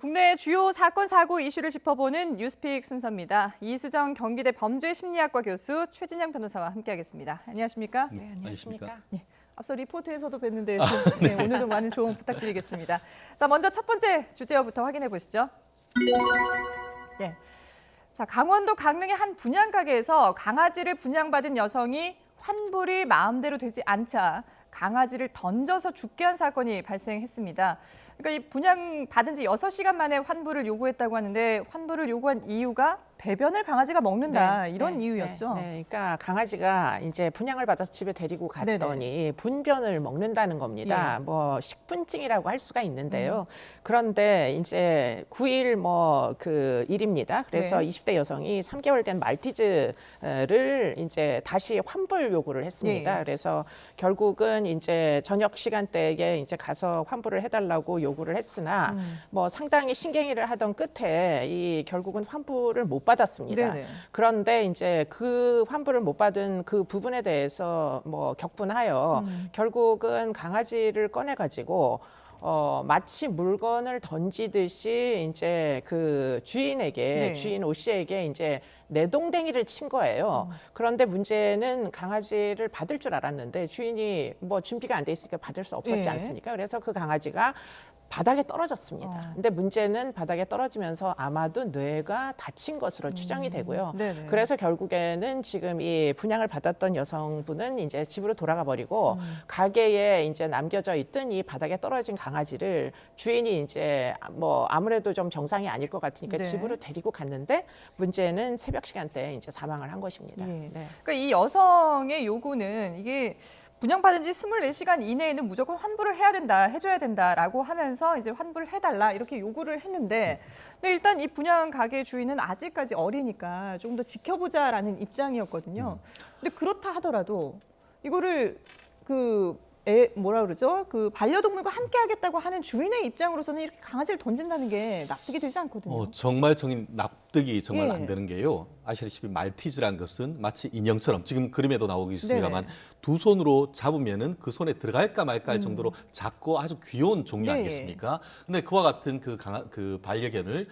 국내 주요 사건, 사고 이슈를 짚어보는 뉴스픽 순서입니다. 이수정 경기대 범죄심리학과 교수 최진영 변호사와 함께하겠습니다. 안녕하십니까? 네, 안녕하십니까? 네, 앞서 리포트에서도 뵀는데 네, 오늘도 많은 조언 부탁드리겠습니다. 자, 먼저 첫 번째 주제어부터 확인해 보시죠. 네. 자, 강원도 강릉의 한 분양가게에서 강아지를 분양받은 여성이 환불이 마음대로 되지 않자 강아지를 던져서 죽게 한 사건이 발생했습니다. 그러니까 이 분양받은 지 6시간 만에 환불을 요구했다고 하는데 환불을 요구한 이유가 배변을 강아지가 먹는다 이런 이유였죠. 네, 그러니까 강아지가 이제 분양을 받아서 집에 데리고 갔더니 분변을 먹는다는 겁니다. 뭐 식분증이라고 할 수가 있는데요. 그런데 이제 9일 그 일입니다. 그래서 20대 여성이 3개월 된 말티즈를 이제 다시 환불 요구를 했습니다. 그래서 결국은 이제 저녁 시간대에 이제 가서 환불을 해달라고 요구를 했으나 뭐 상당히 신경질을 하던 끝에 이 결국은 환불을 못 받았습니다. 그런데 이제 그 환불을 못 받은 그 부분에 대해서 뭐 격분하여 결국은 강아지를 꺼내 가지고 마치 물건을 던지듯이 이제 그 주인에게 주인 오 씨에게 이제 내동댕이를 친 거예요. 그런데 문제는 강아지를 받을 줄 알았는데 주인이 뭐 준비가 안 돼 있으니까 받을 수 없었지 않습니까? 그래서 그 강아지가 바닥에 떨어졌습니다. 근데 문제는 바닥에 떨어지면서 아마도 뇌가 다친 것으로 추정이 되고요. 그래서 결국에는 지금 이 분양을 받았던 여성분은 이제 집으로 돌아가 버리고 가게에 이제 남겨져 있던 이 바닥에 떨어진 강아지를 주인이 이제 뭐 아무래도 좀 정상이 아닐 것 같으니까 집으로 데리고 갔는데 문제는 새벽 시간대에 이제 사망을 한 것입니다. 그러니까 이 여성의 요구는 이게 분양받은 지 24시간 이내에는 무조건 환불을 해야 된다, 해줘야 된다라고 하면서 이제 환불을 해달라 이렇게 요구를 했는데 근데 일단 이 분양 가게 주인은 아직까지 어리니까 조금 더 지켜보자라는 입장이었거든요. 근데 그렇다 하더라도 이거를 뭐라 그러죠? 그 반려동물과 함께 하겠다고 하는 주인의 입장으로서는 이렇게 강아지를 던진다는 게 납득이 되지 않거든요. 정말 납득이 정말 안 되는 게요. 아시다시피 말티즈란 것은 마치 인형처럼 지금 그림에도 나오고 있습니다만 두 손으로 잡으면은 그 손에 들어갈까 말까 할 정도로 작고 아주 귀여운 종류 아니겠습니까? 근데 그와 같은 그 반려견을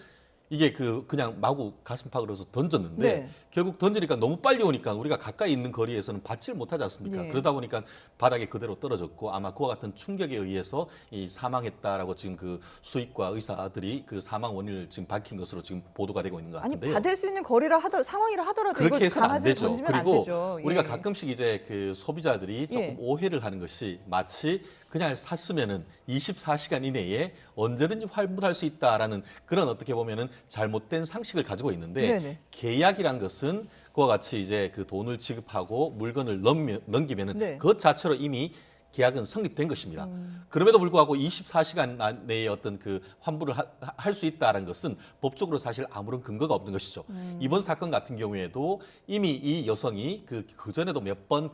이게 그냥 마구 가슴팍으로 던졌는데 결국 던지니까 너무 빨리 오니까 우리가 가까이 있는 거리에서는 받지를 못하지 않습니까? 그러다 보니까 바닥에 그대로 떨어졌고 아마 그와 같은 충격에 의해서 사망했다라고 지금 그 수의과 의사들이 그 사망 원인을 지금 밝힌 것으로 지금 보도가 되고 있는 것 같은데요. 아니 받을 수 있는 거리라 상황이라 하더라도 그렇게 해서는 안 되죠. 던지면 그리고 안 되죠. 우리가 가끔씩 이제 그 소비자들이 조금 오해를 하는 것이 마치 그냥 샀으면은 24시간 이내에 언제든지 환불할 수 있다라는 그런 어떻게 보면은 잘못된 상식을 가지고 있는데 계약이란 것은 그와 같이 이제 그 돈을 지급하고 물건을 넘기면은 그것 자체로 이미 계약은 성립된 것입니다. 그럼에도 불구하고 24시간 내에 어떤 그 환불을 할 수 있다는 것은 법적으로 사실 아무런 근거가 없는 것이죠. 이번 사건 같은 경우에도 이미 이 여성이 그전에도 몇 번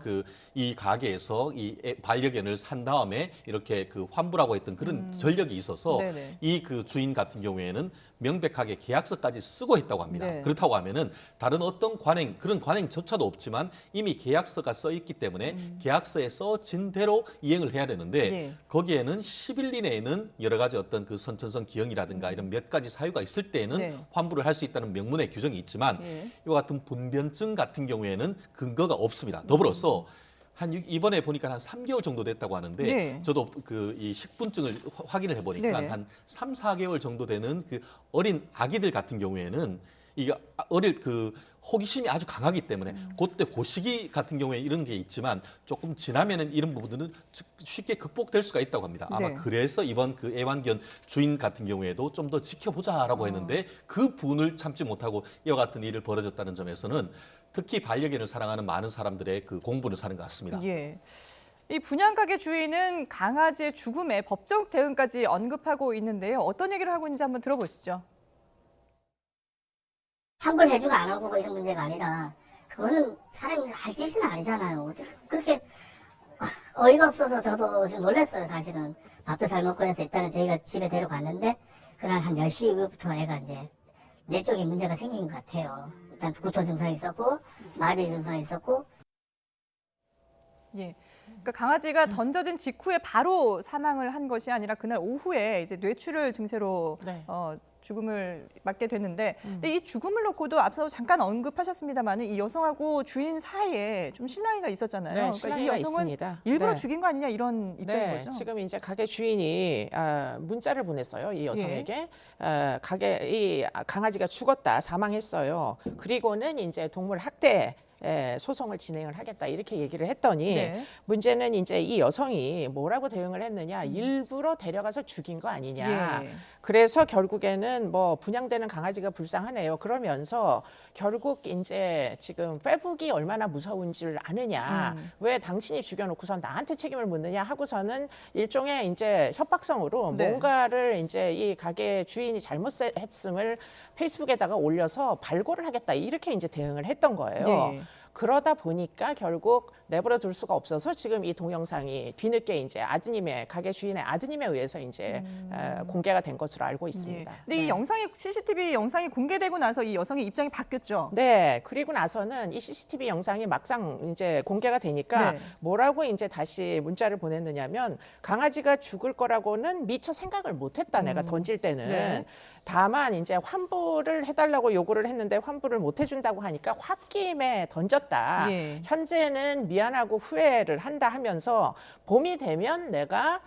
이 가게에서 이 반려견을 산 다음에 이렇게 환불하고 했던 그런 전력이 있어서 이 주인 같은 경우에는 명백하게 계약서까지 쓰고 했다고 합니다. 그렇다고 하면은 다른 어떤 그런 관행조차도 없지만 이미 계약서가 써 있기 때문에 계약서에 써진 대로 이행을 해야 되는데 거기에는 10일 이내에는 여러 가지 어떤 그 선천성 기형이라든가 이런 몇 가지 사유가 있을 때에는 환불을 할 수 있다는 명문의 규정이 있지만 이와 같은 분변증 같은 경우에는 근거가 없습니다. 더불어서 이번에 보니까 한 3개월 정도 됐다고 하는데 저도 이 식분증을 확인을 해보니까 한 3, 4개월 정도 되는 그 어린 아기들 같은 경우에는 이게 호기심이 아주 강하기 때문에 그때 그 시기 같은 경우에 이런 게 있지만 조금 지나면은 이런 부분들은 쉽게 극복될 수가 있다고 합니다. 아마 그래서 이번 그 애완견 주인 같은 경우에도 좀 더 지켜보자라고 했는데 그 분을 참지 못하고 이와 같은 일을 벌어졌다는 점에서는 특히 반려견을 사랑하는 많은 사람들의 그 공분을 사는 것 같습니다. 이 분양가게 주인은 강아지의 죽음에 법적 대응까지 언급하고 있는데요. 어떤 얘기를 하고 있는지 한번 들어보시죠. 환불해주고 안 하고 이런 문제가 아니라 그거는 사람이 할 짓은 아니잖아요. 그렇게 어이가 없어서 저도 좀 놀랐어요. 사실은 밥도 잘 먹고 해서 일단은 저희가 집에 데려갔는데 그날 한 10시 이후부터 애가 이제 뇌 쪽에 문제가 생긴 것 같아요. 일단 구토 증상이 있었고 마비 증상이 있었고 예. 그러니까 강아지가 던져진 직후에 바로 사망을 한 것이 아니라 그날 오후에 이제 뇌출혈 증세로 네. 죽음을 맞게 됐는데, 근데 이 죽음을 놓고도 앞서 잠깐 언급하셨습니다만은 이 여성하고 주인 사이에 좀 실랑이가 있었잖아요. 네, 그러니까 이 실랑이가 여성은 있습니다. 일부러 네. 죽인 거 아니냐 이런 입장인 네, 거죠. 지금 이제 가게 주인이 문자를 보냈어요. 이 여성에게 가게 이 강아지가 죽었다, 사망했어요. 그리고는 이제 동물 학대 소송을 진행을 하겠다 이렇게 얘기를 했더니 네. 문제는 이제 이 여성이 뭐라고 대응을 했느냐, 일부러 데려가서 죽인 거 아니냐. 예. 그래서 결국에는 뭐 분양되는 강아지가 불쌍하네요. 그러면서 결국 이제 지금 빼북이 얼마나 무서운 줄 아느냐. 왜 당신이 죽여놓고서 나한테 책임을 묻느냐 하고서는 일종의 이제 협박성으로 네. 뭔가를 이제 이 가게 주인이 잘못했음을 페이스북에다가 올려서 발고를 하겠다 이렇게 이제 대응을 했던 거예요. 예. 그러다 보니까 결국 내버려 둘 수가 없어서 지금 이 동영상이 뒤늦게 이제 아드님의 가게 주인의 아드님에 의해서 이제 공개가 된 것으로 알고 예. 있습니다. 근데 이 영상이 CCTV 영상이 공개되고 나서 이 여성의 입장이 바뀌었죠. 네, 그리고 나서는 이 CCTV 영상이 막상 이제 공개가 되니까 네. 뭐라고 이제 다시 문자를 보냈느냐면 강아지가 죽을 거라고는 미처 생각을 못했다. 내가 던질 때는. 네. 다만 이제 환불을 해달라고 요구를 했는데 환불을 못 해준다고 하니까 홧김에 던졌다. 예. 현재는 미안하고 후회를 한다 하면서 봄이 되면 내가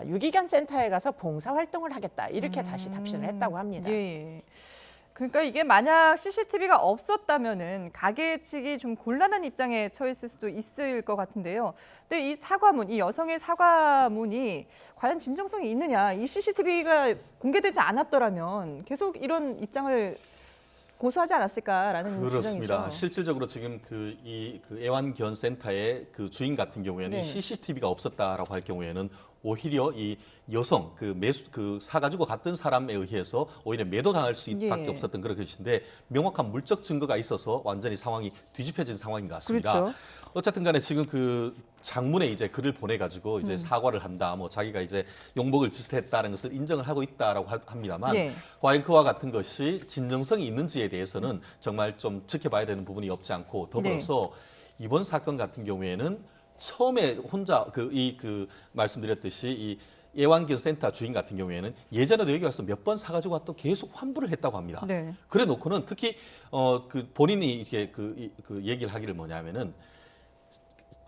유기견 센터에 가서 봉사 활동을 하겠다. 이렇게 다시 답신을 했다고 합니다. 예. 그러니까 이게 만약 CCTV가 없었다면은 가게 측이 좀 곤란한 입장에 처했을 수도 있을 것 같은데요. 근데 이 사과문, 이 여성의 사과문이 과연 진정성이 있느냐? 이 CCTV가 공개되지 않았더라면 계속 이런 입장을 고수하지 않았을까라는 그렇습니다. 주장이죠. 실질적으로 지금 그 애완견센터의 그 주인 같은 경우에는 네. CCTV가 없었다라고 할 경우에는 오히려 이 여성 그 사가지고 갔던 사람에 의해서 오히려 매도당할 수밖에 예. 없었던 그런 것인데 명확한 물적 증거가 있어서 완전히 상황이 뒤집혀진 상황인 것 같습니다. 그렇죠. 어쨌든 간에 지금 그 장문에 이제 글을 보내가지고 이제 사과를 한다, 뭐 자기가 이제 용복을 짓했다는 것을 인정을 하고 있다라고 합니다만 예. 과연 그와 같은 것이 진정성이 있는지에 대해서는 정말 좀 지켜봐야 되는 부분이 없지 않고 더불어서 이번 사건 같은 경우에는 처음에 혼자 말씀드렸듯이 이 애완견센터 주인 같은 경우에는 예전에도 여기 와서 몇 번 사가지고 또 계속 환불을 했다고 합니다. 네. 그래 놓고는 특히 그 본인이 이게 그 얘기를 하기를 뭐냐면은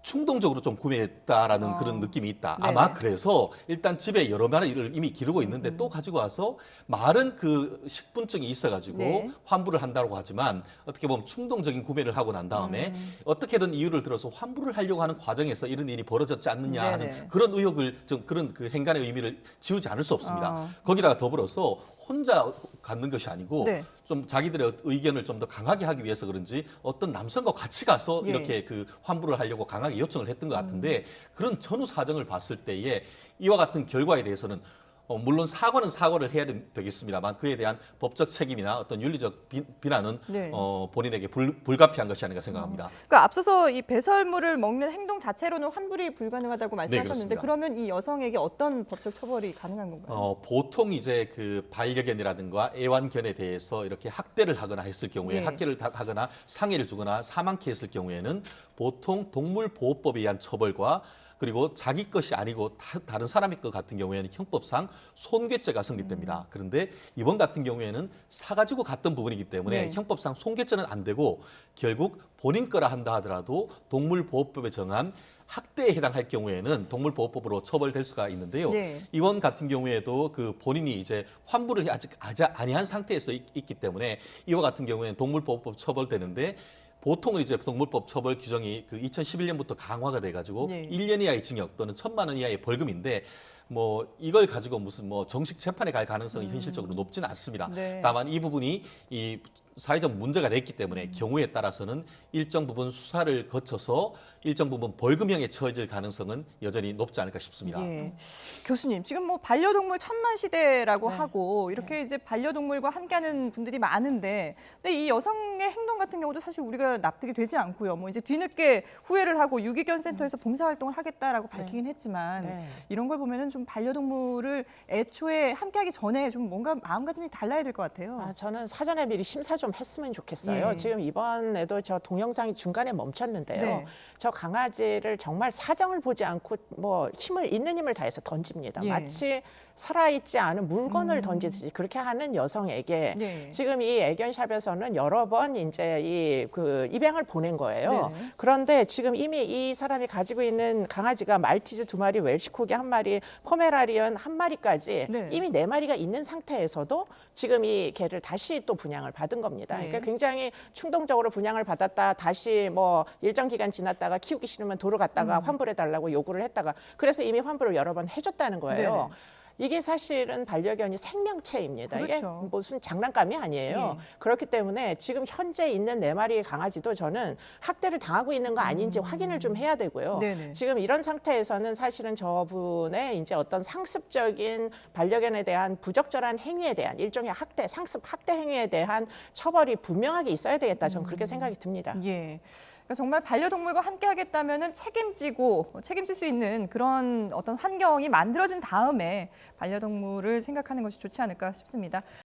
충동적으로 좀 구매했다라는 그런 느낌이 있다. 네. 아마 그래서 일단 집에 여러 마리를 이미 기르고 있는데 또 가지고 와서 말은 그 식분증이 있어가지고 네. 환불을 한다고 하지만 어떻게 보면 충동적인 구매를 하고 난 다음에 어떻게든 이유를 들어서 환불을 하려고 하는 과정에서 이런 일이 벌어졌지 않느냐 네네. 하는 그런 의혹을 좀 그런 그 행간의 의미를 지우지 않을 수 없습니다. 어. 거기다가 더불어서 혼자 갖는 것이 아니고 네. 좀 자기들의 의견을 좀 더 강하게 하기 위해서 그런지 어떤 남성과 같이 가서 예. 이렇게 그 환불을 하려고 강하게 요청을 했던 것 같은데 그런 전후 사정을 봤을 때에 이와 같은 결과에 대해서는 물론 사과는 사과를 해야 되겠습니다만 그에 대한 법적 책임이나 어떤 윤리적 비난은 네. 본인에게 불가피한 것이 아닌가 생각합니다. 그러니까 앞서서 이 배설물을 먹는 행동 자체로는 환불이 불가능하다고 말씀하셨는데 그렇습니다. 그러면 이 여성에게 어떤 법적 처벌이 가능한 건가요? 보통 이제 그 반려견이라든가 애완견에 대해서 이렇게 학대를 하거나 했을 경우에 네. 학대를 하거나 상해를 주거나 사망케 했을 경우에는 보통 동물보호법에 의한 처벌과 그리고 자기 것이 아니고 다른 사람의 것 같은 경우에는 형법상 손괴죄가 성립됩니다. 그런데 이번 같은 경우에는 사가지고 갔던 부분이기 때문에 네. 형법상 손괴죄는 안 되고 결국 본인 거라 한다 하더라도 동물보호법에 정한 학대에 해당할 경우에는 동물보호법으로 처벌될 수가 있는데요. 네. 이번 같은 경우에도 그 본인이 이제 환불을 아직 아니한 상태에서 있기 때문에 이와 같은 경우에는 동물보호법 처벌되는데 보통은 이제 동물법 처벌 규정이 그 2011년부터 강화가 돼가지고 네. 1년 이하의 징역 또는 1,000만 원 이하의 벌금인데 뭐 이걸 가지고 무슨 뭐 정식 재판에 갈 가능성이 현실적으로 높지는 않습니다. 네. 다만 이 부분이 이 사회적 문제가 됐기 때문에 경우에 따라서는 일정 부분 수사를 거쳐서 일정 부분 벌금형에 처해질 가능성은 여전히 높지 않을까 싶습니다. 예. 교수님, 지금 뭐 반려동물 천만 시대라고 네. 하고 이렇게 이제 반려동물과 함께하는 분들이 많은데, 근데 이 여성의 행동 같은 경우도 사실 우리가 납득이 되지 않고요. 뭐 이제 뒤늦게 후회를 하고 유기견 센터에서 봉사활동을 하겠다라고 밝히긴 했지만 네. 이런 걸 보면은 좀 반려동물을 애초에 함께하기 전에 좀 뭔가 마음가짐이 달라야 될 것 같아요. 저는 사전에 미리 심사숙고해서 좀 했으면 좋겠어요. 예. 지금 이번에도 저 동영상이 중간에 멈췄는데요. 네. 저 강아지를 정말 사정을 보지 않고 뭐 있는 힘을 다해서 던집니다. 예. 마치 살아있지 않은 물건을 던지듯이 그렇게 하는 여성에게 예. 지금 이 애견샵에서는 여러 번 이제 그 입양을 보낸 거예요. 네네. 그런데 지금 이미 이 사람이 가지고 있는 강아지가 말티즈 2마리, 웰시코기 1마리, 포메라리언 1마리까지 네. 이미 4마리가 있는 상태에서도 지금 이 개를 다시 또 분양을 받은 겁니다. 네. 그러니까 굉장히 충동적으로 분양을 받았다 다시 뭐 일정 기간 지났다가 키우기 싫으면 도로 갔다가 환불해달라고 요구를 했다가 그래서 이미 환불을 여러 번 해줬다는 거예요. 네네. 이게 사실은 반려견이 생명체입니다. 이게 그렇죠. 무슨 장난감이 아니에요. 예. 그렇기 때문에 지금 현재 있는 4마리의 강아지도 저는 학대를 당하고 있는 거 아닌지 확인을 좀 해야 되고요. 네네. 지금 이런 상태에서는 사실은 저분의 이제 어떤 상습적인 반려견에 대한 부적절한 행위에 대한 일종의 학대, 상습 학대 행위에 대한 처벌이 분명하게 있어야 되겠다. 저는 그렇게 생각이 듭니다. 예. 그러니까 정말 반려동물과 함께 하겠다면은 책임질 수 있는 그런 어떤 환경이 만들어진 다음에 반려동물을 생각하는 것이 좋지 않을까 싶습니다.